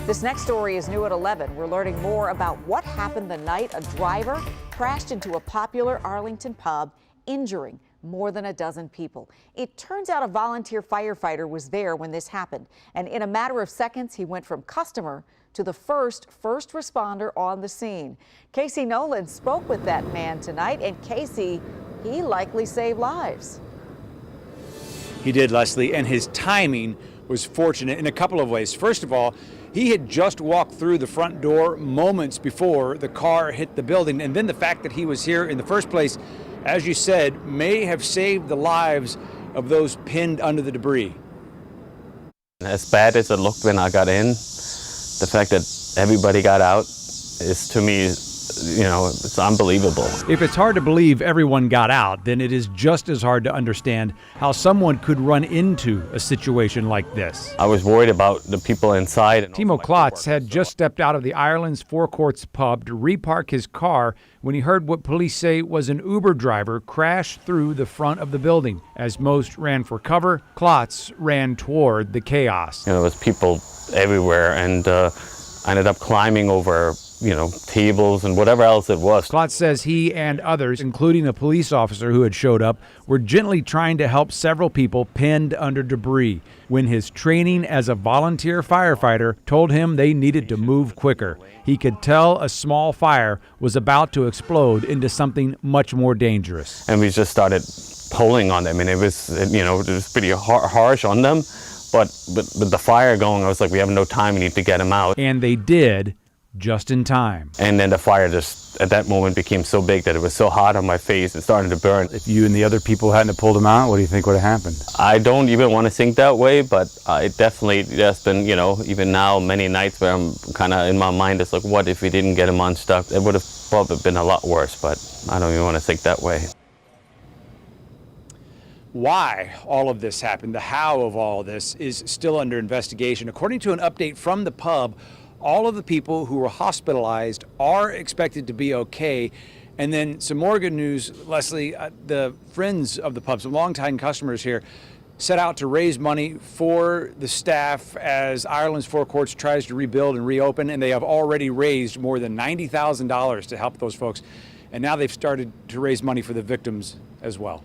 This next story is new at 11. We're learning more about what happened the night a driver crashed into a popular Arlington pub, injuring more than a dozen people. It turns out a volunteer firefighter was there when this happened, and in a matter of seconds, he went from customer to the first responder on the scene. Casey Nolan spoke with that man tonight, and Casey, he likely saved lives. He did, Leslie, and his timing was fortunate in a couple of ways. First of all, he had just walked through the front door moments before the car hit the building, and then the fact that he was here in the first place, as you said, may have saved the lives of those pinned under the debris. As bad as it looked when I got in, the fact that everybody got out is, to me, it's unbelievable. If it's hard to believe everyone got out, then it is just as hard to understand how someone could run into a situation like this. I was worried about the people inside. Timo Klotz had just stepped out of the Ireland's Four Courts pub to repark his car when he heard what police say was an Uber driver crash through the front of the building. As most ran for cover, Klotz ran toward the chaos. There was people everywhere, and I ended up climbing over tables and whatever else it was. Klotz says he and others, including a police officer who had showed up, were gently trying to help several people pinned under debris when his training as a volunteer firefighter told him they needed to move quicker. He could tell a small fire was about to explode into something much more dangerous. And we just started pulling on them, and it was pretty harsh on them, but with the fire going, I was like, we have no time, we need to get him out. And they did, just in time. And then the fire just, at that moment, became so big that it was so hot on my face, it started to burn. If you and the other people hadn't pulled him out, what do you think would have happened? I don't even want to think that way, but it definitely, there's been, even now, many nights where I'm kind of in my mind, it's like, what if we didn't get him unstuck? It would have probably been a lot worse, but I don't even want to think that way. Why all of this happened, the how of all of this, is still under investigation. According to an update from the pub, all of the people who were hospitalized are expected to be okay. And then some more good news, Leslie, the friends of the pub, some longtime customers here, set out to raise money for the staff as Ireland's Four Courts tries to rebuild and reopen, and they have already raised more than $90,000 to help those folks. And now they've started to raise money for the victims as well.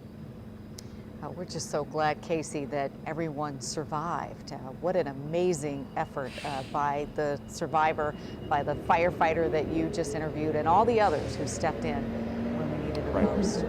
We're just so glad, Casey, that everyone survived. What an amazing effort by the survivor, by the firefighter that you just interviewed, and all the others who stepped in when we needed it most.